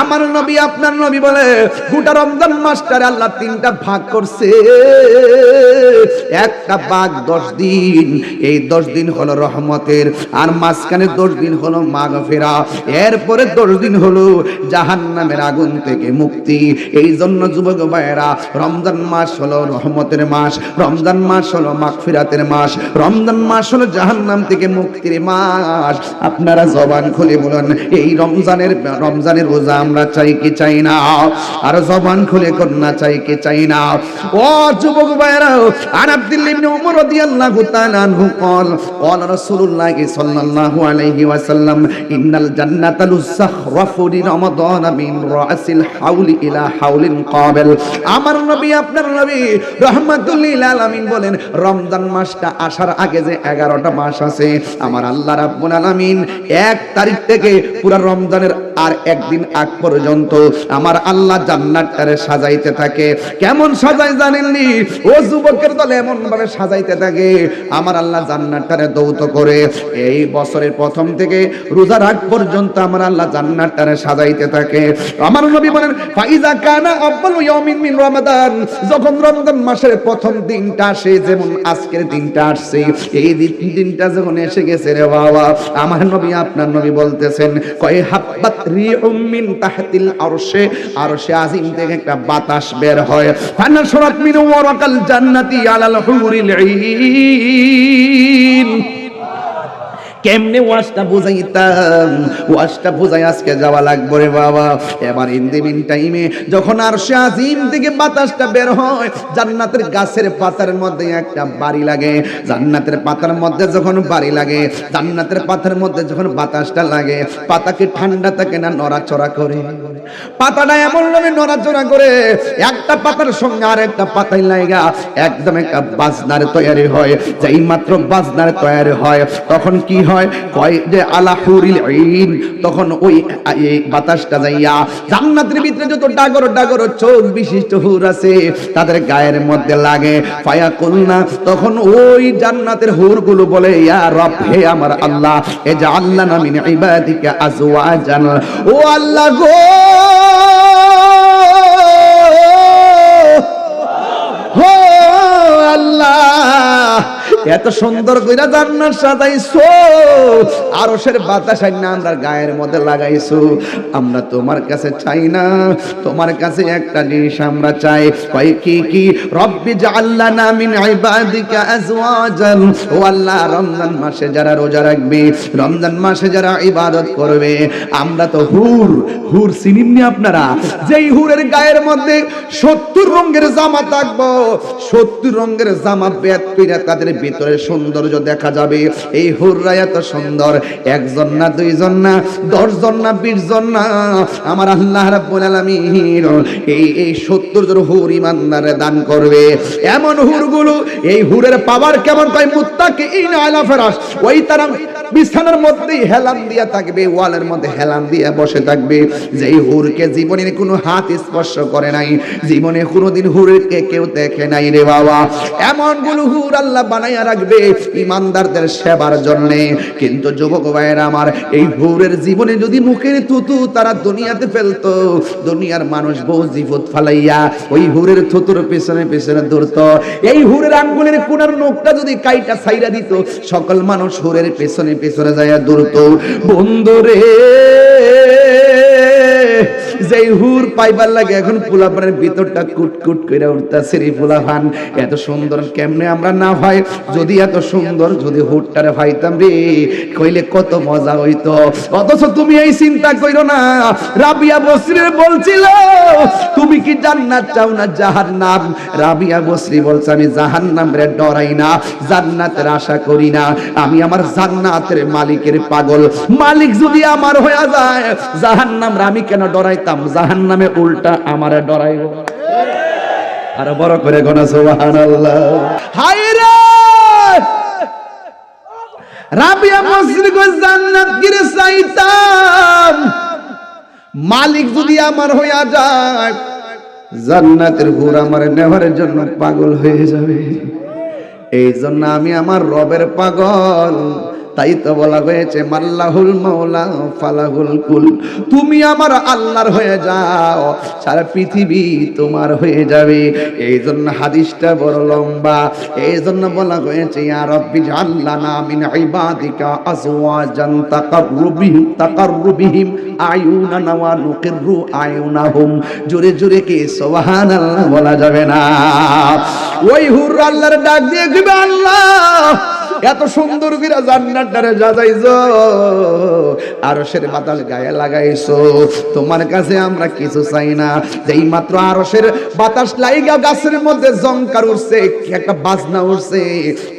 আমার নবী আপনার নবী বলে গোটা রমজান মাসটারে আল্লাহ তিনটা ভাগ করছে। একটা ভাগ 10 দিন, এই 10 দিন হলো রহমতের, আর মাঝখানে 10 দিন হলো মাগফিরাত, এরপরে 10 দিন হলো জাহান্নামের আগুন থেকে মুক্তি। এই জন্য যুবক ভাইরা, রমজান মাস হলো রহমতের মাস, রমজান মাস হলো মাগফিরাতের মাস, রমজান মাস হলো জাহান্নাম থেকে মুক্তির মাস। আপনারা জবান খুলে বলুন, এই রমজানের রোজা আমরা চাই কি চাই না? আর জবান খুলে কন্যা চাই কি চাই না? ও যুবক ভাইরা, আর আব্দুল্লাহ ইবনে ওমর রাদিয়াল্লাহু তাআলা আনহু قال قال رسول الله صلى الله عليه وسلم ان الجنه للزخرف لرمضان من راس الحول الى حول قابل। আমার নবী আপনার নবী রাহমাতুল লিল আলামিন বলেন, রমজান মাসটা আসার আগে যে 11টা মাস আছে, আমার আল্লাহ রাব্বুল আলামিন 1 তারিখ থেকে পুরো রমজানের আর একদিন আগ পর্যন্ত আমার আল্লাহ জান্নাতটারে সাজাইতে থাকে। কেমন সাজায় জানেননি? ও যুবকের দল, এমন ভাবে সাজাইতে থাকে আমার আল্লাহ জান্নাতটারে দৌত করে। এই বছরের প্রথম থেকে রোজার আগ পর্যন্ত আমার আল্লাহ জান্নাতটারে সাজাইতে থাকে। আমার নবী বলেন, ফাইজা কানা আব্বালু ইয়াউমিন মিন রমাদান, যখন রমজান মাসের প্রথম দিনটা আসে, যেমন আজকের দিনটা আসছে, এই দিনটা যখন এসে গেছে রে বাবা, আমার নবী আপনার নবী বলতেছেন, কয় হাব্বাত রিউম মিন তাহতিল আরশে, আরশে আজিম থেকে একটা বাতাস বের হয়, ফানাশরাত মিন ওয়ারাকাল জান্নাতি আলাল হুরিল ঈন। কেমনে ওয়াজটা বুঝাইতাম, ওয়াজটা বুঝাই আজকে যাওয়া লাগবে রে বাবা। এবার ইন দি মিন টাইমে যখন আরশে আজিম থেকে বাতাসটা বের হয়, জান্নাতের গাছের পাতার মধ্যে একটা বাড়ি লাগে, জান্নাতের পাতার মধ্যে যখন বাড়ি লাগে, জান্নাতের পাতার মধ্যে যখন বাতাসটা লাগে, পাতাকে ঠান্ডা থাকে না নড়াচড়া করে? পাতাটা এমন ভাবে নড়াচড়া করে, একটা পাতার সঙ্গে আর একটা পাতায় লাগা একদম একটা বাজনার তৈরি হয়। যেই মাত্র বাজনার তৈরি হয়, তখন কি হয়? কয় যে আলা হুরিল ঈন, তখন ওই বাতাসটা যাইয়া জান্নাতের ভিতরে যত ডাগর ডাগর চোখ বিশিষ্ট হুর আছে তাদের গায়ের মধ্যে লাগে। ফায়াকুলনা, তখন ওই জান্নাতের হুরগুলো বলে, ইয়া রব, হে আমার আল্লাহ, এজআলনা মিন ইবাদিকা আজওয়াজান, ও আল্লাহ গো, ও আল্লাহ, এত সুন্দর কইরা জান্নাত সাজাইছো, আরশের বাতাস আইনা আমরা গায়ের মধ্যে লাগাইছো, আমরা তোমার কাছে চাই না, তোমার কাছে একটা জিনিস আমরা চাই। কয় কি কি? রব্বি জাআলনা মিন ইবাদিকা আজওয়াজান, ও আল্লাহ, রমজান মাসে যারা রোজা রাখবে, রমজান মাসে যারা ইবাদত করবে, আমরা তো হুর চিনেননি আপনারা? যেই হুরের গায়ের মধ্যে 70 রঙের জামা থাকবো, 70 রঙের জামা বেত কইরা তাদের ভিতরে সৌন্দর্য দেখা যাবে। এই হুররা এত সুন্দর, একজন না, দুইজন না, 10 জন না, 20 জন না, আমার আল্লাহ রাব্বুল আলামিন এই 70 জন হুর ইমানদারে দান করবে। এমন হুরগুলো, এই হুরের পাওয়ার কেমন? কয় মুত্তাকিইন আলা ফিরাশ, ওই তারা বিছানার মধ্যে হেলান দিয়া থাকবে, ওয়ালের মধ্যে হেলান দিয়া বসে থাকবে। যেই হুরকে জীবনের কোনো হাত স্পর্শ করে নাই, জীবনে কোনোদিন হুরকে কেউ দেখে নাই রে বাবা, এমন গুলো হুর আল্লাহ বানাইয়া রাখবে ইমানদারদের সেবার জন্য। কিন্তু যুবক ভাইয়েরা আমার, এই হুরের জীবনে যদি মুখের থুতু তারা দুনিয়াতে ফেলতো, দুনিয়ার মানুষ বহু জীবত ফালাইয়া ওই হুরের থুতুর পেছনে পেছনে দৌড়তো। এই হুরের আঙ্গুলের কোনার নখটা যদি কাইটা ছাইরা দিত, সকল মানুষ হুরের পেছনে পেছনে যাইয়া দৌড়তো। বন্ধুরে, যেই হুর পাইবার লাগে এখন পোলাপানের ভিতরটা কুটকুট করে উঠতেছে রে পোলাপান, এত সুন্দর কেমনে আমরা না ভাই? যদি এত সুন্দর যদি হুরটারে ভাইতাম রে, কইলে কত মজা হইতো। অথচ তুমি এই চিন্তা কইরো না। রাবিয়া বসরি বলছিল, তুমি কি জান্নাত চাও না জাহান্নাম? রাবিয়া বসরি বলছে, আমি জাহান্নাম রে ডরাই না, জান্নাতের আশা করি না, আমি আমার জান্নাতের মালিকের পাগল। মালিক যদি আমার হয়ে যায়, জাহান্নাম রে আমি কেন ডরাইতাম? জাহান্নামে উল্টা আমারে ডরাইব। আর বড় করে গোনা সুবহানাল্লাহ। হায় রে, রাবিয়া বসরি কই জান্নাত গিরে চাইতাম, মালিক যদি আমার হইয়া যায়, জান্নাতের হুর আমার নেওয়ার জন্য পাগল হয়ে যাবে। এই জন্য আমি আমার রবের পাগল, তাই তো বলা হয়েছে মাল্লাহুল মাওলা ফালাহুল কুল, তুমি আমার আল্লাহর হয়ে যাও, সারা পৃথিবী তোমার হয়ে যাবে। এই জন্য হাদিসটা বড় লম্বা, এই জন্য বলা হয়েছে ইয়া রাব্বি জাআলনা মিন ইবাদিকা আজওয়াজান তাকাররুবিহিম আয়ুনানা ওয়া নুকিররু আয়ুনাহুম। জোরে জোরে কি সুবহানাল্লাহ বলা যাবে না? ওই হুর আল্লাহর ডাক দিয়ে দিবে, আল্লাহ এত সুন্দর করে জান্নাতটারে সাজাইছো, আরশের বাতাস গায়ে লাগাইছো, তোমার কাছে আমরা কিছু চাই না। যেই মাত্র আরশের বাতাস লাইগা গাছের মধ্যে জংকার উঠছে, একটা বাজনা উঠছে,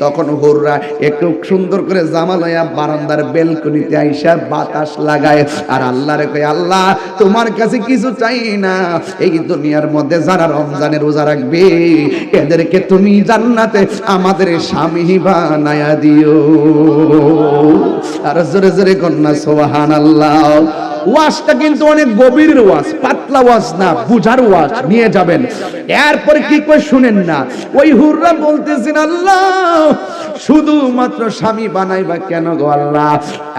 তখন হুররা একটু সুন্দর করে জামা লইয়া বারান্দার বেলকনিতে আইসা বাতাস লাগায় আর আল্লাহরে কয়, আল্লাহ তোমার কাছে কিছু চাই না, এই দুনিয়ার মধ্যে যারা রমজানের রোজা রাখবে এদেরকে তুমি জান্নাতে আমাদের স্বামী বানায়া দিও। আর জোরে জোরে কন্যা সুবহানাল্লাহ। ওয়াজটা কিন্তু অনেক গভীর ওয়াজ, পাতলা ওয়াজ না, বুঝার ওয়াজ নিয়ে যাবেন। এরপর কি কই শুনেন না, ওই হুররা বলতেছেন, আল্লাহ শুধুমাত্র স্বামী বানাইবা কেন গো আল্লাহ?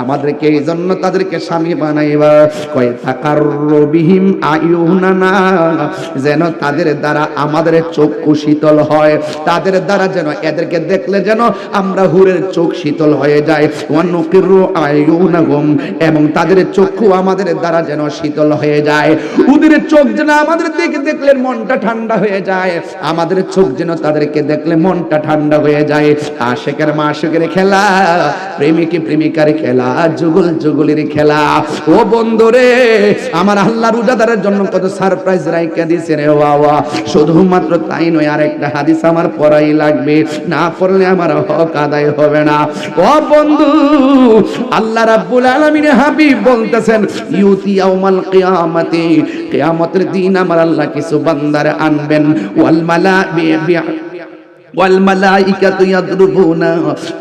আমাদেরকে এই জন্য তাদেরকে স্বামী বানাইবা, কয় তাকাররুবিহিম আয়ুনানা, যেন তাদের দ্বারা আমাদের চক্ষু শীতল হয়, তাদের দ্বারা যেন এদেরকে দেখলে যেন আমরা হুরের চোখ শীতল হয়ে যায়। ওয়া নুকিররু আয়ুনাহুম, এবং তাদের চক্ষু আমাদের দ্বারা যেন শীতল হয়ে যায়, ওদের চোখ যেন আমাদের দেখলে মনটা ঠান্ডা হয়ে যায়, আমাদের চোখ যেন তাদেরকে দেখলে মনটা ঠান্ডা হয়ে যায়। আশিকের মাশিকের খেলা, প্রেমিক প্রেমিকার খেলা, যুগল যুগলের খেলা। ও বন্ধুরে, আমার আল্লাহ রোজাদারের জন্য কত সারপ্রাইজ রাইখা দিয়েছে রে বাবা। শুধুমাত্র তাই নয়, আরেকটা হাদিস আমার পড়াই লাগবে, না পড়লে আমার হক আদায় হবে না। ও বন্ধু, আল্লাহ রাব্বুল আলামিনের হাবিব বলতেছেন, ইউতি ইয়াউমাল কিয়ামাতি, কিয়ামতের দিন আমার আল্লাহ কিছু বান্দারে আনবেন, ওয়াল মালাইকাতু ইয়াদরুবুনা,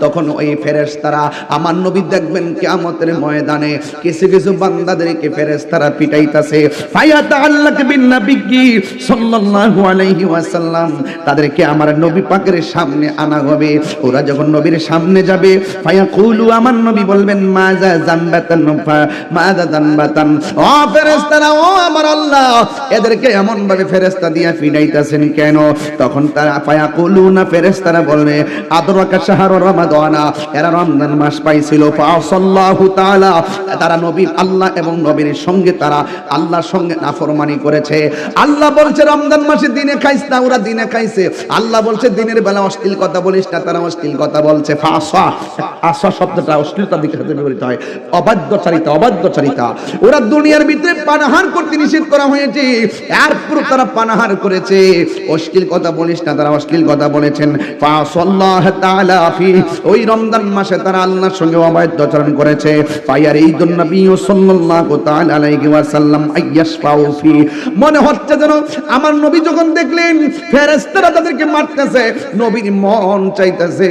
তখন ওই ফেরেশতারা আমার নবী দেখবেন কিয়ামতের ময়দানে কিছু কিছু বান্দাদেরকে ফেরেশতারা পিটাইতাছে। ফায়াতাআল্লাক বিন নবিয়্যি সাল্লাল্লাহু আলাইহি ওয়াসাল্লাম, তাদেরকে আমার নবী পাকের সামনে আনা হবে। ওরা যখন নবীর সামনে যাবে, ফায়াকুলু, আমার নবী বলবেন, মাযা যামবাতান মাযা যামবাতান, ও ফেরেশতারা, ও আমার আল্লাহ এদেরকে এমন ভাবে ফেরেশতা দিয়া পিটাইতাছেন কেন? তখন তারা ফায়াকুলু, ফেরেশতারা বলবে, আদরাকা শাহরু রমাদানা, এরা রমজান মাস পাইছিল, ফাসাল্লাহু তাআলা, তারা নবী আল্লাহ এবং নবীর সঙ্গে তারা আল্লাহর সঙ্গে নাফরমানি করেছে। আল্লাহ বলছে রমজান মাসে দিনে খাইস না, ওরা দিনে খাইছে। আল্লাহ বলছে দিনের বেলা অশ্লীল কথা বলিস না, তারা অশ্লীল কথা বলছে। ফাসা, আসা শব্দটা অশ্লীলতার দিকে ব্যবহৃত হয়, অবাধ্যচারিতা, অবাধ্যচারিতা। ওরা দুনিয়ার ভিতরে পানাহার করতে নিষেধ করা হয়েছে, এরপর তারা পানাহার করেছে। অশ্লীল কথা বলিস না, তারা অশ্লীল কথা বলেছেন। ফাসাল্লাহু তাআলা ফি, ওই রমজান মাসে তারা আল্লাহর সঙ্গে অবাধ্যচরণ করেছে। ফায়ার এই জন্য নবী সাল্লাল্লাহু তাআলা আলাইহি ওয়াসাল্লাম আইয়াশফাউ ফি, মনে হচ্ছে যেন আমার নবী যখন দেখলেন ফেরেশতারা তাদেরকে মারতেছে, নবীর মন চাইতেছে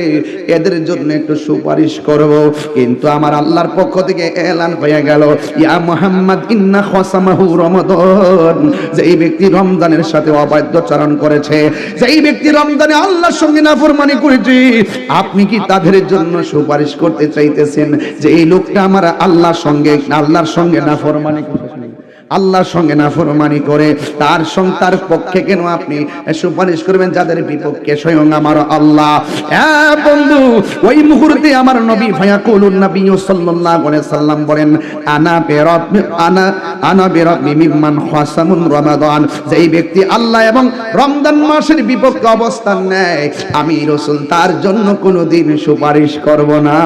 এদের জন্য একটু সুপারিশ করব, কিন্তু আমার আল্লাহর পক্ষ থেকে এলান হয়ে গেল, ইয়া মুহাম্মদ ইন্না খাসামাহু রমাদান, যেই ব্যক্তি রমজানের সাথে অবাধ্যচরণ করেছে, যেই ব্যক্তি রমজানে আল্লাহর সঙ্গে নাফরমানি করেছে, আপনি কি তাদের জন্য সুপারিশ করতে চাইতেছেন যে এই লোকটা আমার আল্লাহর সঙ্গে নাফরমানি করেছে, আল্লাহর সঙ্গে নাফরমানি করে তার পক্ষে কেন আপনি সুপারিশ করবেন যাদের বিপক্ষে স্বয়ং আমার আল্লাহ? হ্যাঁ বন্ধু, ওই মুহূর্তে আমার নবী ফায়াকুলুন নবী সাল্লাল্লাহু আলাইহি সাল্লাম বলেন, আনা বিরাব্বি মিম্মান খাসামুন রমাদান, যেই ব্যক্তি আল্লাহ এবং রমজান মাসের বিপক্ষে অবস্থান নেয়, আমি রাসূল তার জন্য কোনোদিন সুপারিশ করব না।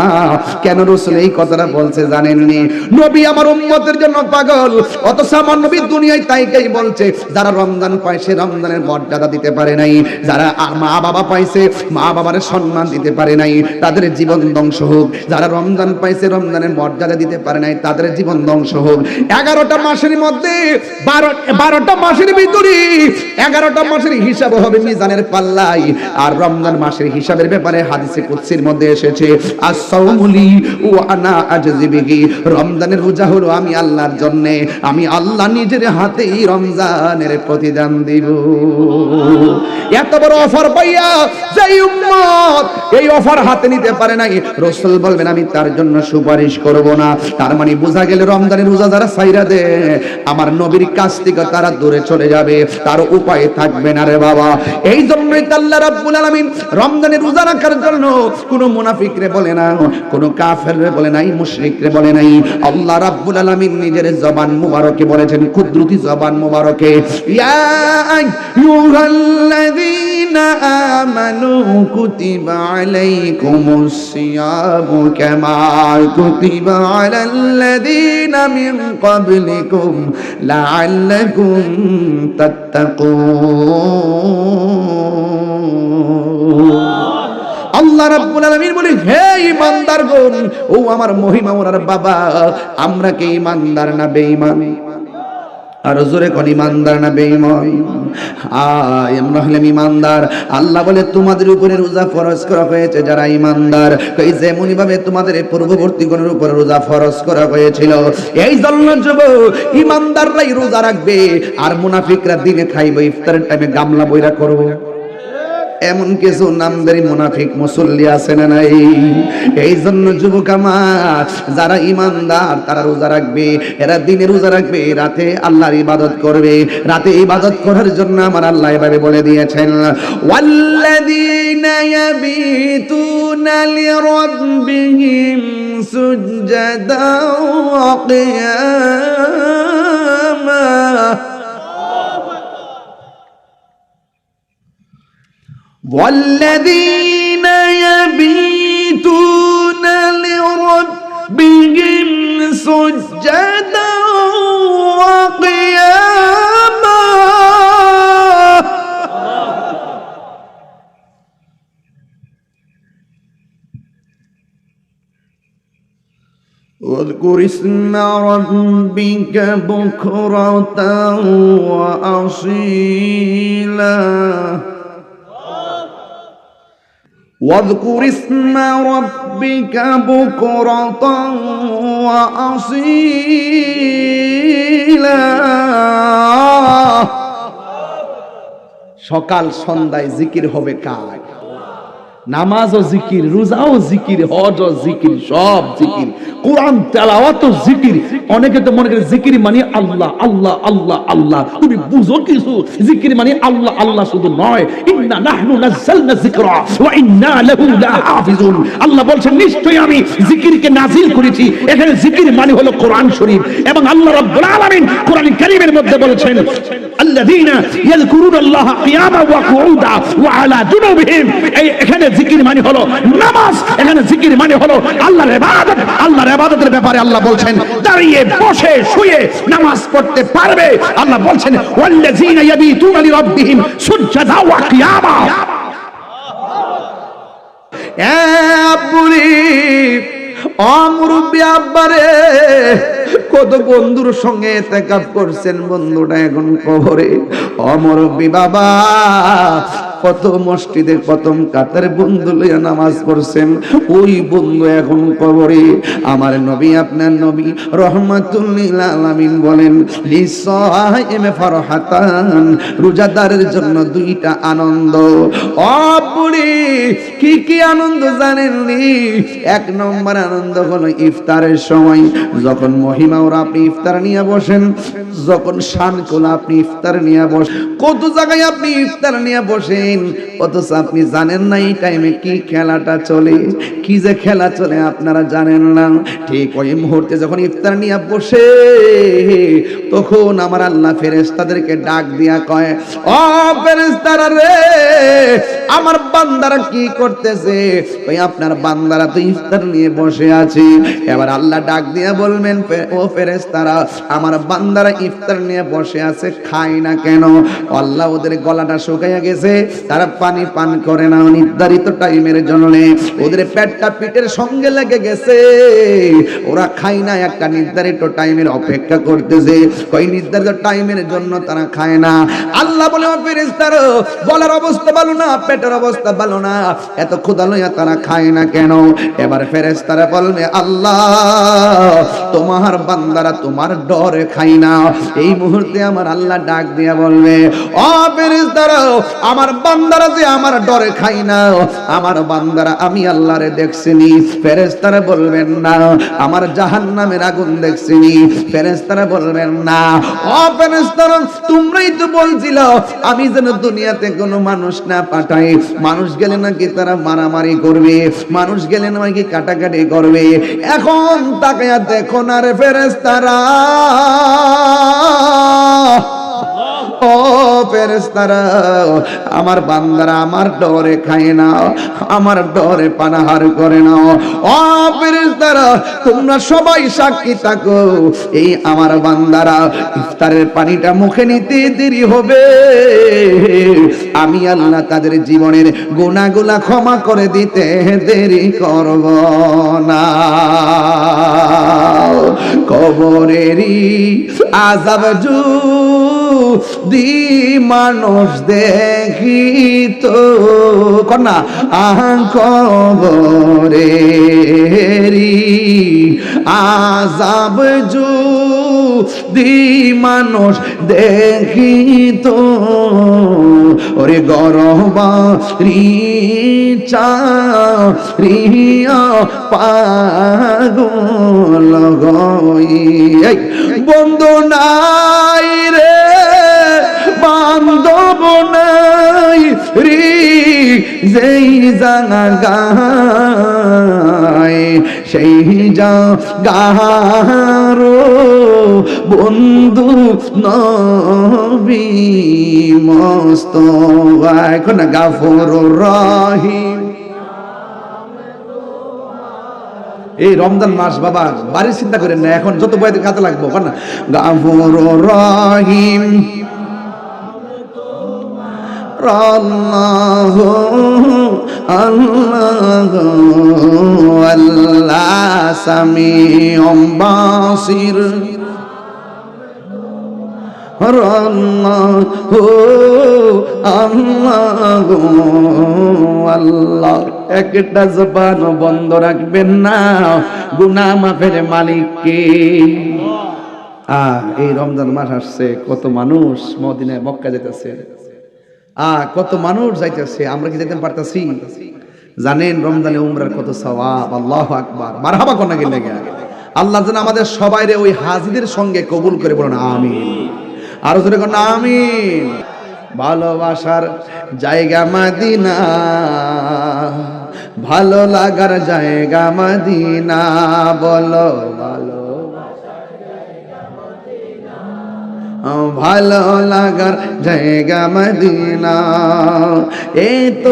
কেন রাসূল এই কথাটা বলছে জানেননি? নবী আমার উম্মতের জন্য পাগল, অথচ আমার নবী দুনিয়ায় তাইকেই বলছে, যারা রমজান পাইছে রমজানের মর্যাদা দিতে পারে নাই, যারা মা বাবা পাইছে মা বাবার সম্মান দিতে পারে নাই, তাদের জীবন ধ্বংস হোক। যারা রমজান পাইছে রমজানের মর্যাদা দিতে পারে নাই, তাদের জীবন ধ্বংস হোক। 11টা মাসের মধ্যে 12টা মাসের ভিতরে 11টা মাসের হিসাব হবে মিজানের পাল্লায়। আর রমজান মাসের হিসাবের ব্যাপারে হাদিসে কুদসির মধ্যে এসেছে, আস-সাওমুলি ওয়া আনা আজজি বিহি, রমজানের রোজা হলো আমি আল্লাহর জন্য, আমি আল্লাহ নিজের হাতেই রমজানের প্রতিদান দিব। এত বড় অফার পাইয়া যেই উম্মত এই অফার হাতে নিতে পারে নাই, রাসূল বলবেন আমি তার জন্য সুপারিশ করব না। তার মানে বোঝা গেল রমজানের রোজা যারা ছাইরা দে আমার নবীর কাছ থেকে তারা দূরে চলে যাবে, তার উপায় থাকবে না রে বাবা। এই জন্যই আল্লাহ রাব্বুল আলামিন রমজানের রোজা রাখার জন্য কোন মুনাফিকরে বলে না, কোন কাফেররে বলে নাই, মুশরিকরে বলে নাই। আল্লাহ রাব্বুল আলামিন নিজের জবান মুবারকে বলেছেন, কুদরতি জবান মুবারকে, ইয়া আইয়ুহাল্লাযীনা আমানু কুতিবা আলাইকুমুস সিয়ামু কামা কুতিবা আলাল্লাযীনা মিন ক্বাবলিকুম লাআল্লাকুম তাত্তাকুন। আল্লাহ রাব্বুল আলামিন বলে, হে ঈমানদারগণ, ও আমার মহিমা ওনার বাবা, আমরা কি ঈমানদার না বেঈমান? আর জোরে কোন ঈমানদার না বেঈমান? আমরা হলাম ঈমানদার। আল্লাহ বলে তোমাদের উপরে রোজা ফরজ করা হয়েছে যারা ঈমানদার, এই যেমনি ভাবে তোমাদের পূর্ববর্তীগণের উপরে রোজা ফরজ করা হয়েছিল। এই জন্য যুবক ঈমানদাররাই রোজা রাখবে, আর মুনাফিকরা দিনে খাইবে, ইফতারের টাইমে গামলা বইরা করবে। এমন কিছু নামদারি মুনাফিক মুসল্লি আছে না নাই? এই জন্য যুবক আমার, যারা ঈমানদার তারা রোজা রাখবে, এরা দিনে রোজা রাখবে, রাতে আল্লাহর ইবাদত করবে। রাতে ইবাদত করার জন্য আমার আল্লাহ এভাবে বলে দিয়েছেন, ওয়াল্লাযীনা ইয়াবিতুনা লিরাব্বিহিম সুজদাও ওয়া কিয়ামা। والذين يبيتون لربهم سجدا وقياما. واذكر اسم ربك بكرة وأصيلا. واذكر اسم ربك بكرة وأصيلا. সকাল সন্ধ্যায় জিকির হবে কার? নামাজও জিকির, রোজাও জিকির, হজও জিকির, সব জিকির, কোরআন তেলাওয়াতও জিকির। অনেকে তো মনে করে জিকির মানে আল্লাহ আল্লাহ আল্লাহ আল্লাহ। তুমি বুঝো কিছু? জিকির মানে আল্লাহ আল্লাহ শুধু নয়, ইন্না নাহনু নাযালনা যিকরা ওয়া ইন্না লাহু লাহাফিজুন। আল্লাহ বলছেন নিশ্চয়ই আমি জিকিরকে নাজিল করেছি। এখানে জিকির মানে হলো কোরআন শরীফ, এবং আল্লাহ রাব্বুল আলামিন কোরআন কারীমের মধ্যে বলেছেন, আল্লাযীনা ইয়াযকুরুনাল্লাহা কিয়ামা ওয়া কুউদা ওয়া আলা জুনুবিহিম। এখানে জিকির মানে হলো নামাজ, এখানে জিকির মানে হলো আল্লাহর ইবাদত। আল্লাহর ইবাদতের ব্যাপারে আল্লাহ বলছেন দাঁড়িয়ে বসে শুয়ে নামাজ পড়তে পারবে। আল্লাহ বলছেন ওয়াল্লাযীনা ইয়াবিতুনা লিরাব্বিহিম সুজদা ওয়া কিয়ামা। এ আব্বুরি, ও মুরব্বি আব্বারে, কত বন্ধুর সঙ্গে ইতিকাফ করছেন, বন্ধুটা এখন কবরে। ও মুরব্বি বাবা, কত মসজিদে প্রথম কাতারে বন্ধু লইয়া নামাজ পড়ছেন, ওই বন্ধু এখন কবরে। আমার নবী, আপনার নবী রাহমাতুল লিল আলামিন বলেন, লিসাইমে ফারহাতান, রোজাদারের জন্য দুইটা আনন্দ। ও বুড়ি, কি কি আনন্দ জানেননি? এক নম্বর আনন্দ হলো ইফতারের সময়, যখন মহিমা ওরা আপনি ইফতার নিয়ে বসেন, যখন শান কোলা আপনি ইফতার নিয়ে বসেন। কত জায়গায় আপনি ইফতার নিয়ে বসেন, অথচ আপনি জানেন না এই টাইমে কি খেলাটা চলে, কি যে খেলা চলে আপনারা জানেন না। ঠিক ওই মুহূর্তে যখন ইফতার নিয়ে বসে, তখন আমার আল্লাহ ফেরেশতাদেরকে ডাক দিয়া কয়, ও ফেরেশতারা রে, আমার বান্দারা কি করতেছে? ওই আপনার বান্দারা তো ইফতার নিয়ে বসে আছে। এবার আল্লাহ ডাক দিয়া বলবেন, ও ফেরেশতারা, আমার বান্দারা ইফতার নিয়ে বসে আছে, খায় না কেন? আল্লাহ ওদের গলাটা শুকাইয়া গেছে, তারা পানি পান করে না নির্ধারিত টাইমের জন্য। ওদের পেটটা পিঠের সঙ্গে লেগে গেছে, ওরা খায় না, একটা নির্ধারিত টাইমের অপেক্ষা করতেছে, কই নির্ধারিত টাইমের জন্য তারা খায় না। আল্লাহ বলে ও ফেরেশতারা, বলার অবস্থা ভালো না, পেটের অবস্থা ভালো না, এত ক্ষুধা লইয়া তারা খায় না কেন? এবার ফেরেশতারা বলবে, আল্লাহ তোমার বান্দারা তোমার ডরে খায় না। এই মুহূর্তে আমার আল্লাহ ডাক দিয়া বলবে, ও ফেরেশতারা, আমার বান্দারা যে আমার ডরে খায় না, আমার বান্দারা আমি আল্লাহরে দেখছিনি। ফেরেশতারা বলবেন না, আমার জাহান্নামের আগুন দেখছিনি। ফেরেশতারা বলবেন না, ও ফেরেশতারা তোমরাই তো বলছিল আমি যেন দুনিয়াতে কোনো মানুষ না পাঠাই, মানুষ গেলে নাকি তারা মারামারি করবে, মানুষ গেলে নাকি কাটাকাটি করবে। এখন তাকায়া দেখো না রে ফেরেশতারা, ও ফেরেশতারা, আমার বান্দারা আমার ডরে খায় না, আমার ডরে পানাহার করে না। ও ফেরেশতারা তোমরা সবাই সাক্ষী থাকো, এই আমার বান্দারা ইফতারের পানিটা মুখে নিতে দেরি হবে, আমি আল্লাহ তাদের জীবনের গুনাহগুলো ক্ষমা করে দিতে দেরি করব না। কবরেরই আযাব দি মানুষ দেখিত কন্যা কবরেরই আযাব দি মানুষ দেখিত, ওরে গরবারি চারিয়া পাগল গই, বন্ধু নাই রে বান্ধব নাই রে, যেই জাগায় সেই জাগার বন্ধু নবী মুস্তাফা, এখন গাফুরুর রহিম। এই রমজান মাস বাবা বাড়ির চিন্তা করেন না, এখন যত বইতে কাজে লাগবো না। গাফুরুর রহিম আল্লাহ আল্লাহ আল্লাহ সামিউম বাসির, আল্লাহ আল্লাহ আল্লাহ। একটা জবান বন্ধ রাখবেন না, গুনাহ মাফের মালিক কে? এই রমজান মাস আসছে, কত মানুষ মদিনায় মক্কা যেতেছে, কত মানুষ যাইতেছে, আমরা কি যেতে পারতাছি? জানেন রমজানে উমরার কত সওয়াব, আল্লাহু আকবার, মারহাবা কোনা গেলে আল্লাহ যেন আমাদের সবাইরে ওই হাজিদের সঙ্গে কবুল করে, বলুন আমিন। আরো জোরে কোন আমিন। ভালোবাসার জায়গা মদিনা, ভালো লাগার জায়গা মদিনা, বলো ভালো ভালো লাগার জায়গা মদিনা। এত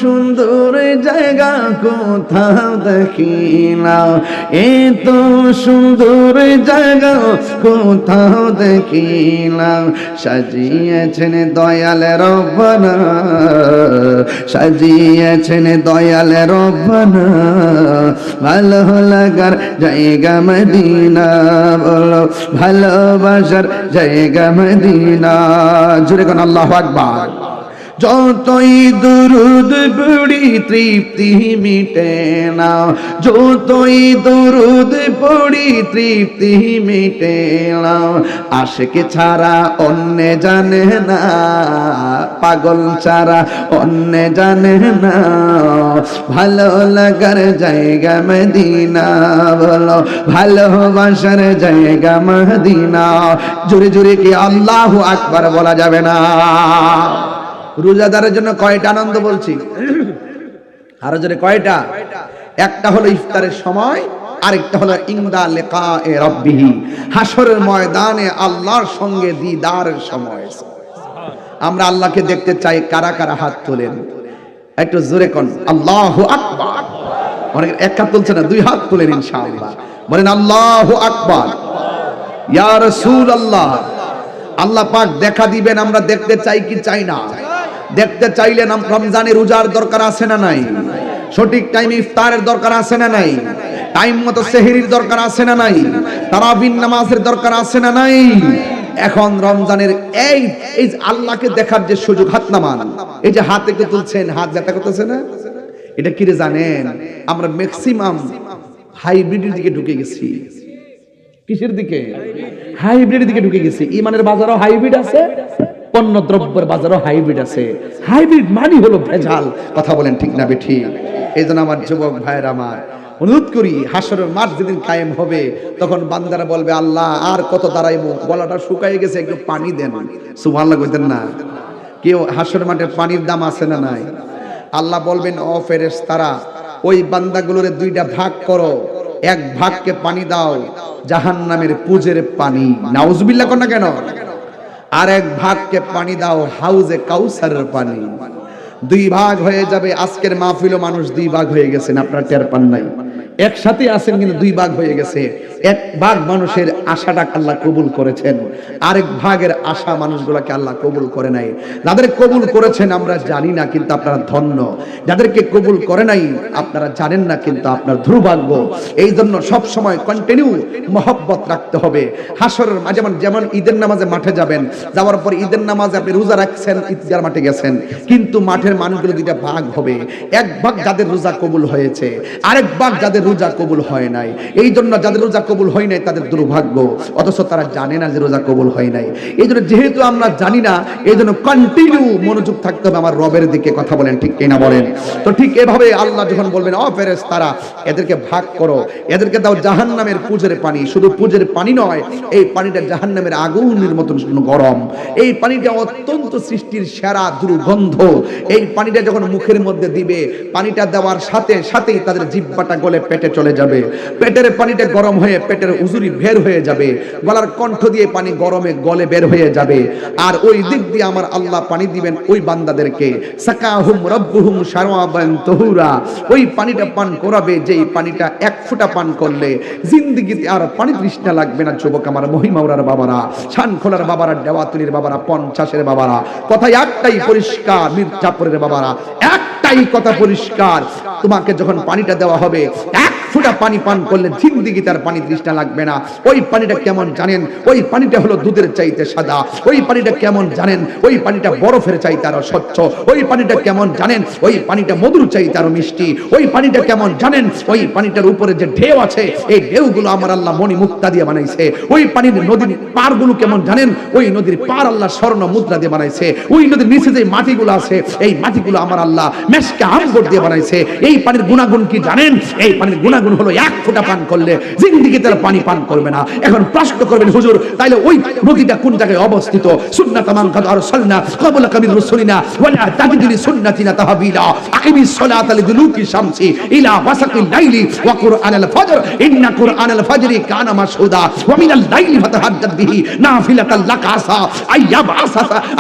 সুন্দর জায়গা কোথাও দেখি না, এত সুন্দর জায়গা কোথাও দেখি না। সাজিয়েছেন দয়াল রব্বানা, সাজিয়েছেন দয়াল রব্বানা, ভালো লাগার জায়গা মদিনা, বলো ভালোবাসার জায়গা মদিনা। জোরে কোন আল্লাহু আকবার। যতই দুরুদ পড়ি তৃপ্তি মিটে না, যতই দুরুদ পড়ি তৃপ্তি মিটে না। আশিক ছাড়া অন্য জানে না, পাগল ছাড়া অন্য জানে না, ভালো লাগার জায়গা মদিনা, বলো ভালোবাসার জায়গা মদিনা। জোরে জোরে কি আল্লাহু আকবার বলা যাবে না? রোজাদারের জন্য কয়টা আনন্দ বলছি, আরো জোরে কয়টা? একটা হলো ইফতারের সময়, আরেকটা হলো ইনদা লিকায়ে রাব্বিহি, হাসরের ময়দানে আল্লাহর সঙ্গে দিদারের সময়। আমরা আল্লাহকে দেখতে চাই, কারা কারা হাত তোলেন একটু জোরে কোন আল্লাহু আকবার। অনেক এক হাত তুলছে না, দুই হাত তোলেন ইনশাআল্লাহ, বলেন আল্লাহু আকবার। ইয়া রাসূলুল্লাহ, আল্লাহ পাক দেখা দিবেন, আমরা দেখতে চাই কি চাই না? দেখতে চাইলে রমজানের রোজার দরকার আছে না নাই? সঠিক টাইমে ইফতারের দরকার আছে না নাই? টাইম মতো সেহরির দরকার আছে না নাই? তারাবির নামাজের দরকার আছে না নাই? এখন রমজানের এই আল্লাহকে দেখার যে সুযোগ, হাত নামান, এই যে হাত একটু তুলছেন, হাত ব্যথা করতেছে না? এটা কি রে জানেন? আমরা ম্যাক্সিমাম হাইব্রিডের দিকে ঢুকে গেছি। কিসের দিকে? হাইব্রিডের দিকে ঢুকে গেছি। ইমানের বাজারও হাইব্রিড আছে, পণ্য দ্রব্যের বাজারও হাইব্রিড আছে। হাইব্রিড মানে হলো ভেজাল। কথা বলেন ঠিক না বেঠিক? এই জন্য আমার যুবক ভাইয়ের আমার অনুরোধ করি, হাসরের মাঠ যেদিন কায়েম হবে তখন বান্দারা বলবে আল্লাহ আর কত দাঁড়াইবো, গলাটা শুকায় গেছে, একটু পানি দেন। সুবহানাল্লাহ কইতেন না? কেউ হাসরের মাঠে পানির দাম আছে না নাই? আল্লাহ বলবেন ও ফেরেশতারা, ওই বান্দাগুলোরে দুইটা ভাগ করো, এক ভাগকে পানি দাও জাহান্নামের পুজের পানি, নাউজুবিল্লাহ কোন না কেন, আর এক ভাগকে পানি দাও হাউজে কাউসারের পানি। দুই ভাগ হয়ে যাবে। আজকের মাহফিলও মানুষ দুই ভাগ হয়ে গেছেন, আপনারা টের পান নাই। একসাথে আছেন কিন্তু দুই ভাগ হয়ে গেছে। এক ভাগ মানুষের আশাটা আল্লাহ কবুল করেছেন, আরেক ভাগের আশা মানুষগুলোকে আল্লাহ কবুল করে নাই। যাদের কবুল করেছেন আমরা জানি না, কিন্তু আপনারা ধন্য। যাদেরকে কবুল করে নাই আপনারা জানেন না, কিন্তু আপনার দুর্ভাগ্য। এই জন্য সব সময় কন্টিনিউ মহব্বত রাখতে হবে। হাসরের যেমন ঈদের নামাজে মাঠে যাবেন, যাওয়ার পর ঈদের নামাজে আপনি রোজা রাখছেন, ঈদগার মাঠে গেছেন, কিন্তু মাঠের মানুষগুলো দুইটা ভাগ হবে। এক ভাগ যাদের রোজা কবুল হয়েছে, আরেক ভাগ যাদের রোজা কবুল হয় নাই। এই জন্য যাদের রোজা কবুল হয় নাই তাদের দুর্ভাগ্য, অথচ তারা জানে না যে রোজা কবুল হয় নাই। এই জন্য যেহেতু আমরা জানি না, এই জন্য কন্টিনিউ মনোযোগ থাকতে হবে আমার রবের দিকে। কথা বলেন ঠিক কিনা বলেন? তো ঠিক এভাবে আল্লাহ যখন বলবেন ও ফেরেশতারা এদেরকে ভাগ করো, এদেরকে দাও জাহান্নামের পুজের পানি। শুধু পুজের পানি নয়, এই পানিটা জাহান্নামের আগুনের মতন গরম। এই পানিটা অত্যন্ত সৃষ্টির সেরা দুর্গন্ধ। এই পানিটা যখন মুখের মধ্যে দিবে, পানিটা দেওয়ার সাথে সাথেই তাদের জিহ্বাটা গলে পেটে চলে যাবে। পেটের পানিটা গরম হয়ে পেটের উজুরি বের হয়ে যাবে, গলার কণ্ঠ দিয়ে পানি গরমে গলে বের হয়ে যাবে। আর ওই দিক দিয়ে আমার আল্লাহ পানি দিবেন ওই বান্দাদেরকে, সাকাহুম রাব্বুহুম শারাবান তাহুরা। ওই পানিটা পান করাবে, যেই পানিটা এক ফোঁটা পান করলে জিন্দেগিতে আর পানি তৃষ্ণা লাগবে না। যুবক আমার, মহিমাউরার বাবারা, শানখোলার বাবারা, দেওয়াতুলির বাবারা, 50-এর বাবারা, কথা একটাই পরিষ্কার, মির্জাপুরের বাবারা একটাই কথা পরিষ্কার, তোমাকে যখন পানিটা দেওয়া হবে এক ফোঁটা পানি পান করলে জিন্দেগিতে আর পানি তৃষ্ণা লাগবে না। ওই পানিটা কেমন জানেন? ওই পানিটা হলো দুধের চাইতে সাদা। ওই পানিটা কেমন জানেন? ওই পানিটা বরফের চাইতে আরো স্বচ্ছ। ওই পানিটা কেমন জানেন? ওই পানিটা মধুর চাইতে আরো মিষ্টি। ওই পানিটা কেমন জানেন? ওই পানিটার উপরে যে ঢেউ আছে, এই ঢেউগুলো আমার আল্লাহ মণি মুক্তা দিয়ে বানাইছে। ওই পানির নদীর পারগুলো কেমন জানেন? ওই নদীর পার আল্লাহ স্বর্ণ মুদ্রা দিয়ে বানাইছে। ওই নদীর নিচে যে মাটিগুলো আছে, এই মাটিগুলো আমার আল্লাহ মেশকা আমগর দিয়ে বানাইছে। এই পানির গুণাগুণ কি জানেন? এই পানির গুণাগুণ হলো এক ফোঁটা পান করলে জিন্দেগিতে আর পানি পান করবে না। এখন প্রশ্ন করবেন হুজুর, তাইলে ওই নদীটা কোন জায়গায় অবস্থিত? সুন্নাত মান কাদ আরসালনা ক্বাবলা কামির রাসূলিনা ওয়ালা তাজিদুলি সুন্নাতিনা তাহবিলা আকিমিস সালাতা লিদুলুকি শামসি ইলা ওয়াসাকিল লাইলি ওয়া কুরআনাল ফাজর ইন্না কুরআনাল ফাজরি কানা মাশহুদা ওয়া মিনাল লাইলি ফাতাহাজ্জাদ বিহি নাফিলাতাল লাকা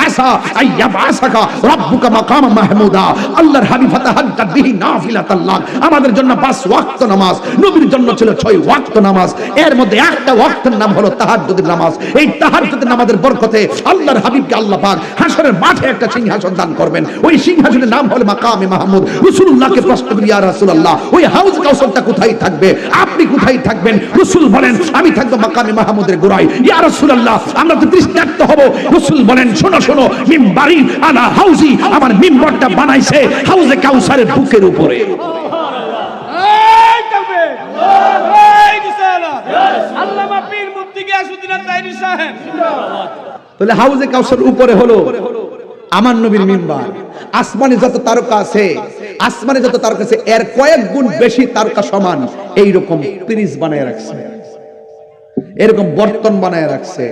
আসা আইয়াবআসাকা রাব্বুকা মাকামা মাহমুদা। আল্লাহর হাবিব ফাতাহাজ্জাদ বিহি নাফিলাতাল লাক, আমাদের জন্য 5 ওয়াক্ত নামাজ, নবীর জন্য ছিল 6 ওয়াক্ত নামাজ। এর মধ্যে একটা ওয়াক্তের নাম হলো তাহাজ্জুদের নামাজ। এই তাহাজ্জুদের নামাজের বরকতে আল্লাহর হাবিবকে আল্লাহ পাক হাশরের মাঠে একটা সিংহাসন দান করবেন। ওই সিংহাসনের নাম হলো মাকামে মাহমুদ। রাসূলুল্লাহকে প্রশ্ন করি, ইয়া রাসূলুল্লাহ, ওই হাউজ কাউসারটা কোথায় থাকবে? আপনি কোথায় থাকবেন? রাসূল বলেন, আমি থাকব মাকামে মাহমুদের গোড়ায়। ইয়া রাসূলুল্লাহ, আমরা তো তৃষ্ণার্ত হব। রাসূল বলেন, শোনো শোনো, মিম্বারি আলা হাউজি, আমার মিম্বরটা বানাইছে হাউজে কাউসারের বুকের উপরে। তাহলে হাউজে কাউসারের উপরে হলো আমার নবীর মিম্বার। আসমানে যত তারকা আছে, আসমানে যত তারকা আছে, এর কয়েক গুণ বেশি তারকা সমান এইরকম পিরিজ বানায় রাখছে, এরকম বর্তন বানায় রাখছে।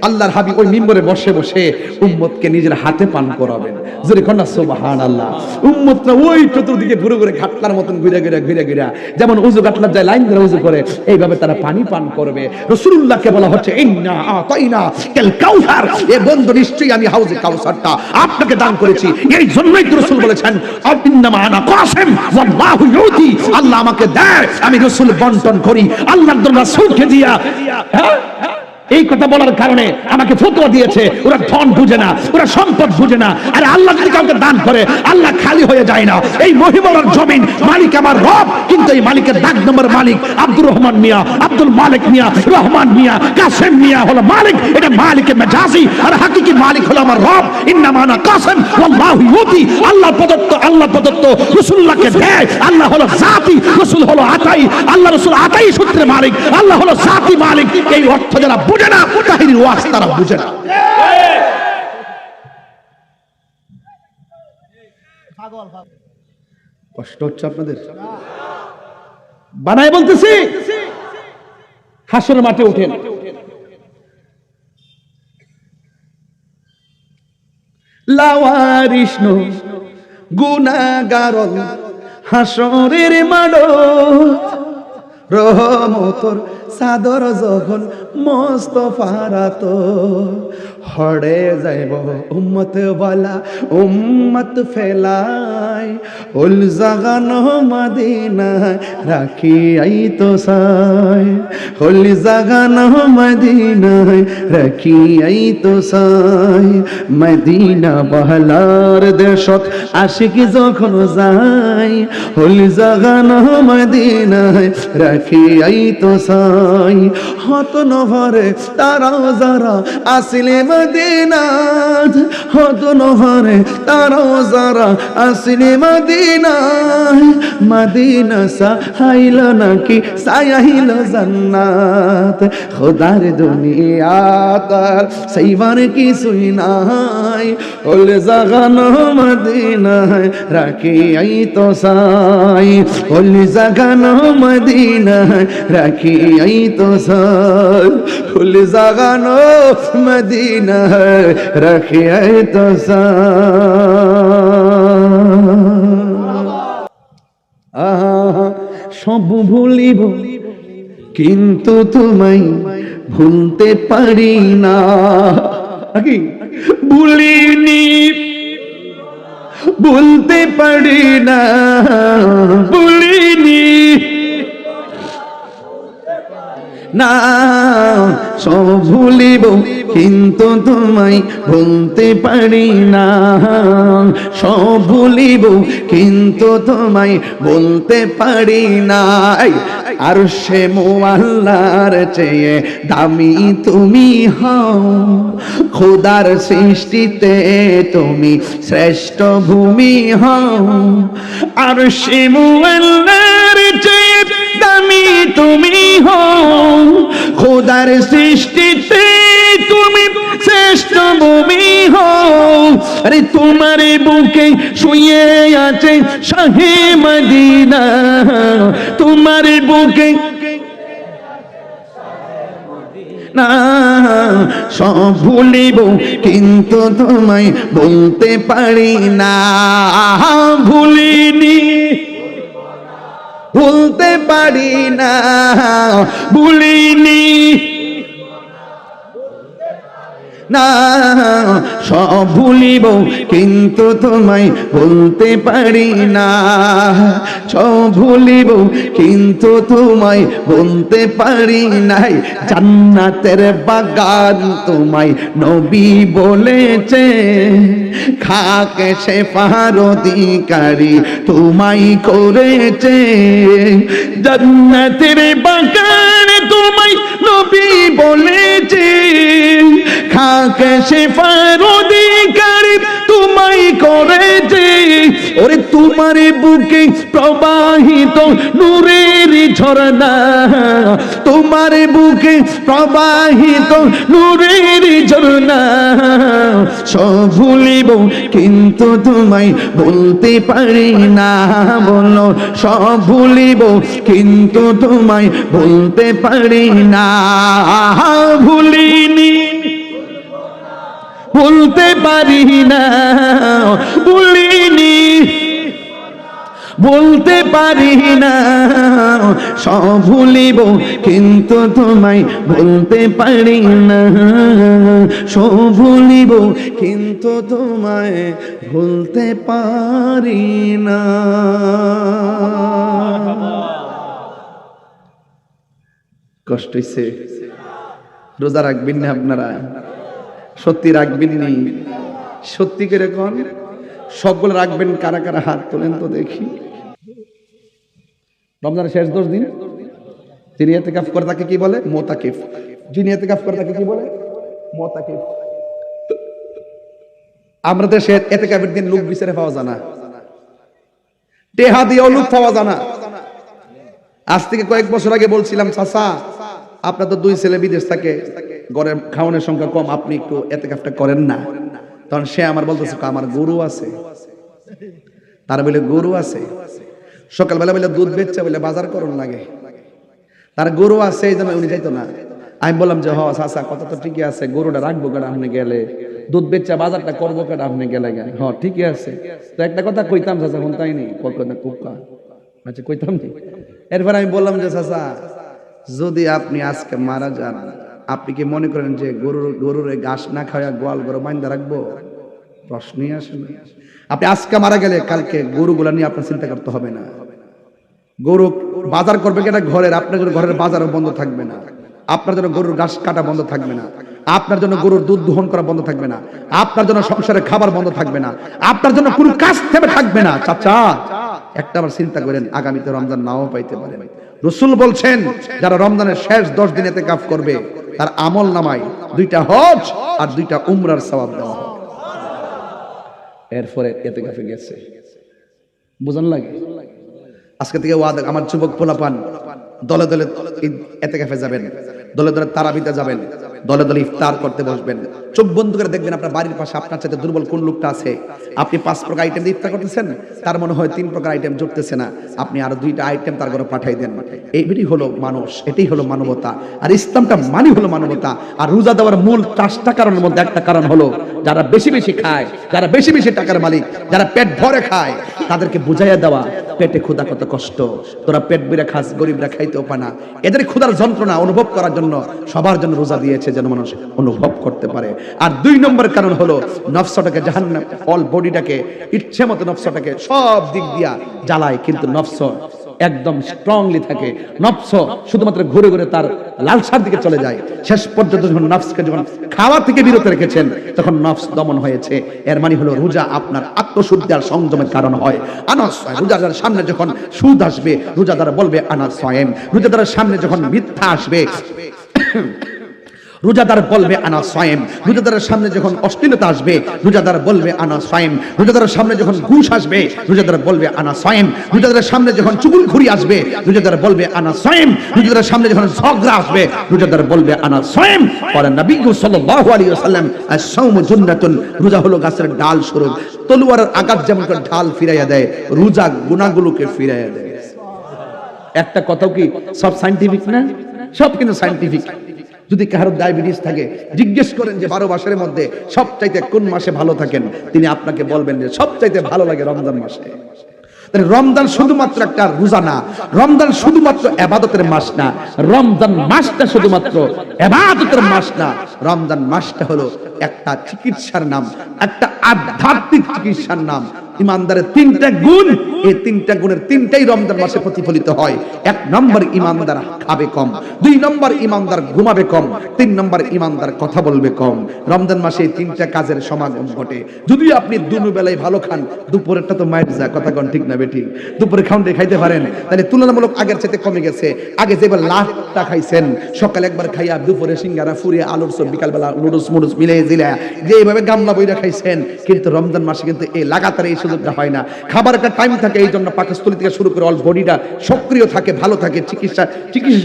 আল্লাহর হাবিব ওই মিম্বরে বসে বসে উম্মতকে নিজের হাতে পান করাবেন। জোরে কন্যা সুবহানাল্লাহ। উম্মতরা ওই চতুর্দিকে ঘুরে ঘুরে ঘাটলার মতন ঘুরে ঘুরে যেমন উযু ঘাটলার যায় লাইন ধরে উযু করে, এইভাবে তারা পানি পান করবে। রাসূলুল্লাহকে বলা হচ্ছে, ইন্না আতাইনা কাল কাউসার, এ বন্ধু নিশ্চয়ই আমি হাউজে কাউসারটা আপনাকে দান করেছি। এই জন্যই তো রাসূল বলেছেন, ইন্নামা আনা কাসিম ওয়াল্লাহু ইউতি, আল্লাহ আমাকে দেয়, আমি রাসূল বন্টন করি। আল্লাহর রাসূলকে দিয়া এই কথা বলার কারণে আমাকে ফতোয়া দিয়েছে ওরা ধন বুঝে না, ওরা সম্পদ বুঝে না। আরে আল্লাহ যদি কাউকে দান করে আল্লাহ খালি হয়ে যায় না। এই মহিমরার জমিন মালিক আমার রব, কিন্তু এই মালিকের দাগ নম্বর মালিক আব্দুর রহমান মিয়া, আব্দুল মালিক মিয়া, রহমান মিয়া, কাসেম মিয়া হলো মালিক। এটা মালিকে মেজাজি, আর হাকিকি মালিক হলো আমার রব। ইন্নামা আনা কাসেম ওয়াল্লাহু ইউতি। আল্লাহ প্রদত্ত, আল্লাহ প্রদত্ত, রাসূলুল্লাহকে দেয়। আল্লাহ হলো জাতি, রাসূল হলো আতাই। আল্লাহ রাসূল আতাই সূত্রে মালিক, আল্লাহ হলো জাতি মালিক। এই অর্থ যারা বুঝে না, তাহিরির ওয়াজ তারা বুঝে না। কষ্ট হচ্ছে আপনাদের? বানায় বলতেছি, হাসরের মাঠে উঠেন। লাওয়ারিস নো গুনাহগার হাসরের মাঠ, রহমতর সাদর যখন মোস্তফার তো হড়ে যাইব উম্মত ওয়ালা উম্মত ফেলাই উল জাগানো মদিনায় রাখি আই তো সাই উল জাগানো মদিনায় রাখি আই তো সাই মদিনা বহলার দেশত আশিক যখন যাই উল জাগানো মদিনায় রাখি আই তো সাই হত নহরে তারাও যারা আসিলে মদিনাত হত নহরে তারাও যারা আসিলে মদিনায় মদিনা সাহাইল নাকি সায়াইল জান্নাত খোদার দুনিয়া তার সেইবার কিছুই নাই ওল জাগানো মদিনায় রাখি আই তো সাই ওল জাগানো মদিনায় রাখি আই তো সাই ওল জাগানো মদিনায় রাখি আই তো সাই সব ভুলিব কিন্তু তোমায় ভুলতে পারি না কি ভুলিনি ভুলতে পারি না ভুলিনি না সব ভুলিব কিন্তু তোমায় ভুলতে পারি না সব ভুলিব কিন্তু তোমায় বলতে পারি না আর সে মুআল্লার চেয়ে দামি তুমি হও খোদার সৃষ্টিতে তুমি শ্রেষ্ঠ ভূমি হও আর সে মুআল্লার চেয়ে দামি তুমি হও খোদার সৃষ্টিতে তুমি শ্রেষ্ঠ ভূমি হও আরে তোমার বুকে শুয়ে আছে শাহে মদিনা তোমার বুকে না সব ভুলিব কিন্তু তোমায় বলতে পারি না ভুলিনি ভুলতে পারি না ভুলিনি না সব ভুলিব কিন্তু তোমায় বলতে পারি না সব ভুলিব কিন্তু তোমায় বলতে পারি নাই জান্নাতের বাগান তোমায় নবী বলেছে খাকে সে পার অধিকারী তোমায় করেছে জান্নাতের বাগান তোমায় নবী বলেছে খাকে সে পার অধিকারী তোমায় করেছে ওরে তোমার বুকে প্রবাহিত নূরের ঝরনা তোমার বুকে প্রবাহিত নূরের ঝরনা সব ভুলিব কিন্তু তোমায় বলতে পারি না বলো সব ভুলিব কিন্তু তোমায় বলতে পারি না ভুলিনি বলতে পারি না ভুলিনি বলতে পারি না সব ভুলিব কিন্তু তোমায় বলতে পারি না সব ভুলিব কিন্তু তোমায় ভুলতে পারি না কষ্ট হইছে রোজা রাখবেন না আপনারা? সত্যি রাখবেন নি? সত্যি করে কোন সবগুলো রাখবেন? কারা কারা হাত তোলেন তো দেখি। রমজানের শেষ 10 দিন যিনি ইতিকাফ করে তাকে কি বলে? মুতাকিফ। যিনি ইতিকাফ করে তাকে কি বলে? মুতাকিফ। আমরা দেশে ইতিকাফের দিন লোক বিচারে পাওয়া যায় না, টেহা দিয়েও লোক পাওয়া যায় না। আজ থেকে কয়েক বছর আগে বলছিলাম, চাচা আপনার তো 2 ছেলে বিদেশ থাকে, ঘরের খাওয়ানোর সংখ্যা কম, আপনি একটু ইতিকাফটা করেন না। তখন সে আমার বলতেছে, আমার গরু আছে। তার বলে গরু আছে, সকালবেলা বলে দুধ বেচছে, বলে বাজার করুন লাগে, তার গরু আছে, এই জন্য উনি যাইতো না। আমি বললাম যে হ চাচা, কথা তো ঠিকই আছে, গরুটা রাখবো কেন আপনি গেলে, দুধ বেচা বাজারটা করবো কেন আপনি গেলে? হ ঠিকই আছে। তো একটা কথা কইতাম চাচা, কোন তাই নেই কুকা, আচ্ছা কইতাম নি। এরপর আমি বললাম যে চাচা, যদি আপনি আজকে মারা যান, আপনি কি মনে করেন যে গরুর ঘাস না খাওয়া গোয়াল গরু বাইন্দা রাখবো? প্রশ্নই আসে না। আপনি আজকে মারা গেলে কালকে গরুগুলা নিয়ে আপনার চিন্তা করতে হবে না। গরু বাজার করবে কেটা ঘরের, আপনার জন্য ঘরের বাজারও বন্ধ থাকবে না, আপনার জন্য গরুর ঘাস কাটা বন্ধ থাকবে না, আপনার জন্য গরুর দুধ দহন করা বন্ধ থাকবে না, আপনার জন্য সংসারের খাবার বন্ধ থাকবে না, আপনার জন্য কোনো কাজ থেমে থাকবে না। চাচা একটা বার চিন্তা করেন, আগামীতে রমজান নাও পাইতে পারেন। রাসূল বলছেন, যারা রমজানের শেষ 10 দিন ইতিকাফ করবে, তার আমল নামায় 2টা হজ আর 2টা উমরার সওয়াব দেওয়া হবে। এরপরে ইতিকাফে গেছে, বুঝান লাগে। আজকে থেকে ওয়াদা, আমার যুবক পোলাপান দলে দলে ইতিকাফে যাবেন, দলে দলে তারাবিতে যাবেন, দলে দলে ইফতার করতে বসবেন। চোখ বন্ধ করে দেখবেন আপনার বাড়ির পাশে আপনার চাইতে দুর্বল কোন লোকটা আছে। আপনি 5 প্রকার আইটেম দিয়ে ইফতার করতেছেন, তার মনে হয় 3 প্রকার আইটেম জুটতেছে না, আপনি আরো 2টা আইটেম তার ঘরে পাঠাই দেন। এইটাই হলো মানুষ, এটাই হলো মানবতা। আর ইসলামটা মানে হলো মানবতা। আর রোজা দেওয়ার মূল 4টা কারণের মধ্যে একটা কারণ হলো, যারা বেশি বেশি খায়, যারা বেশি বেশি টাকার মালিক, যারা পেট ভরে খায়, তাদেরকে বুঝাইয়া দেওয়া পেটে ক্ষুধা কত কষ্ট, তোরা পেট ভরে খাস, গরিবরা খাইতেও পায় না। এদের ক্ষুধার যন্ত্রণা অনুভব করার জন্য সবার জন্য রোজা দিয়েছে, যেন মানুষ অনুভব করতে পারে। আর 2 নম্বর কারণ হলো, নফসটাকে জাহান্নাম, অল বডিটাকে ইচ্ছে মতো নফসটাকে সব দিক দিয়া জ্বালায়, কিন্তু নফস একদম স্ট্রংলি থাকে। নফস শুধুমাত্র ঘুরে ঘুরে তার লালসার দিকে চলে যায়। শেষ পর্যন্ত যখন নফসকে যখন খাওয়া থেকে বিরত রেখেছেন, তখন নফস দমন হয়েছে। এর মানে হলো রোজা আপনার আত্মশুদ্ধি আর সংযমের কারণ হয়। আনাস রোজাদারের সামনে যখন সুদ আসবে, রোজাদার বলবে আনা সায়েম। রোজাদারের সামনে যখন মিথ্যা আসবে, রোজাদার বলবে আনা সায়েম। রোজাদারের সামনে যখন অশ্লীলতা আসবে, রোজাদার বলবে আনা সায়েম। রোজাদারের সামনে যখন ঘুষ আসবে, রোজাদার বলবে আনা সায়েম। রোজাদারের সামনে যখন চুগলখড়ি আসবে, রোজাদার বলবে আনা সায়েম। রোজাদারের সামনে যখন ঝগড়া আসবে, রোজাদার বলবে আনা সায়েম। বলেন নবী সাল্লাল্লাহু আলাইহি ওয়াসাল্লাম, আস-সাওমু জান্নাতুন, রোজা হলো গাছের ডাল স্বরূপ। তলোয়ারের আঘাত যেমন করে ঢাল ফিরাইয়া দেয়, রোজা গুনাহগুলোকে ফিরাইয়া দেয়। একটা কথাও কি সব সায়েন্টিফিক না? সব কিন্তু সায়েন্টিফিক। যদি কারো ডায়াবেটিস থাকে, জিজ্ঞেস করেন যে 12 মাসের মধ্যে সবচাইতে কোন মাসে ভালো থাকেন, তিনি আপনাকে বলবেন যে সবচাইতে ভালো লাগে রমজান মাসে। তাহলে রমজান শুধুমাত্র একটা রোজা না, রমজান শুধুমাত্র ইবাদতের মাস না, রমজান মাসটা শুধুমাত্র ইবাদতের মাস না, রমজান মাসটা হলো একটা চিকিৎসার নাম, একটা আধ্যাত্মিক চিকিৎসার নাম। ইমানদারের 3টা গুণ, এই 3টা গুণের 3টাই রমজান মাসে প্রতিফলিত হয়। 1 নম্বর, ইমানদার খাবে কম। 2 নম্বর, ইমানদার ঘুমাবে কম। 3 নম্বর, ইমানদার কথা বলবে কম। রমজান মাসে এই 3টা কাজের সমাগম ঘটে। যদি আপনি দুনো বেলায় ভালো খান, দুপুরেরটা তো মাইর যা, কথা কোন ঠিক না বেঠিক, দুপুরে খাউন্ডে খাইতে পারেন, তাহলে তুলনামূলক আগের চাইতে কমে গেছে। আগে যেবার লাখটা খাইছেন, সকালে একবার খাইয়া, দুপুরে সিঙ্গারা, ফুরিয়ে আলুর সব, বিকালবেলা নুডলস মুডলস মিলে জিলা, যে এইভাবে গামলা বইরা খাইছেন। কিন্তু রমজান মাসে কিন্তু এই লাগাতার এই সুযোগটা হয় না। খাবার একটা টাইম থাকে, এই জন্য পাকস্থলী থেকে শুরু করে অল বডিটা সক্রিয় থাকে, ভালো থাকে। চিকিৎসা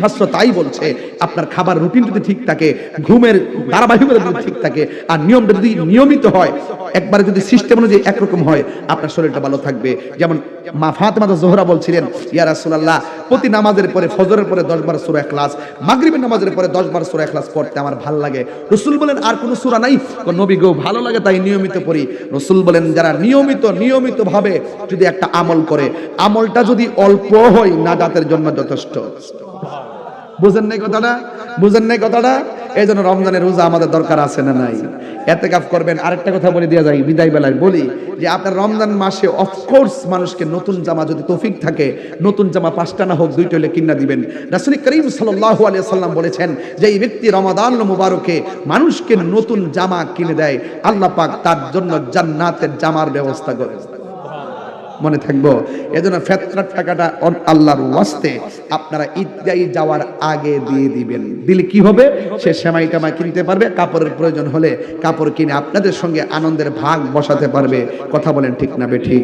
শাস্ত্র তাই বলছে, আপনার খাবার রুটিন যদি ঠিক থাকে, ঘুমের ধারাবাহিকতা যদি ঠিক থাকে, আর নিয়মটা যদি নিয়মিত হয়, একবারে যদি সিস্টেম অনুযায়ী একরকম হয়, আপনার শরীরটা ভালো থাকবে। যেমন মা ফাতেমা জোহরা বলছিলেন, ইয়া রাসূলুল্লাহ, প্রতি নামাজের পরে, ফজরের পরে 10 বার সূরা ইখলাস, মাগরিবের নামাজের পরে 10 বার সূরা ইখলাস পড়তে আমার ভালো লাগে। রাসূল বলেন, আর কোন সূরা নাই? নবী গো, ভালো লাগে তাই নিয়মিত পড়ি। রাসূল বলেন, যারা নিয়মিত ভাবে যদি একটা আমল করে, আমলটা যদি অল্প হয়, নাজাতের জন্য যথেষ্ট। বুঝেন নাই কথাটা? বুঝেন নাই কথাটা? এই জন্য রমজানের রোজা আমাদের দরকার আছে না নাই? এতেকাফ করবেন। আরেকটা কথা বলে দেওয়া যায় বিদায় বেলায় বলি, যে আপনার রমজান মাসে অফকোর্স মানুষকে নতুন জামা, যদি তৌফিক থাকে, নতুন জামা 5টা না হোক 2টা হলে কিনা দিবেন। রাসূল করিম সাল্লাল্লাহু আলাইহি ওয়াসাল্লাম বলেছেন যে এই ব্যক্তি রমাদান মুবারকে মানুষকে নতুন জামা কিনে দেয়, আল্লাহ পাক তার জন্য জান্নাতের জামার ব্যবস্থা করেন। মনে থাকবো। এজন্য ফিতরার টাকাটা আল্লাহর ওয়াস্তে আপনারা ঈদগাহ যাওয়ার আগে দিয়ে দিবেন। দিলে কি হবে? সে সেমাই টামাই কিনতে পারবে, কাপড়ের প্রয়োজন হলে কাপড় কিনে আপনাদের সঙ্গে আনন্দের ভাগ বসাতে পারবে। কথা বলেন ঠিক না বেঠিক?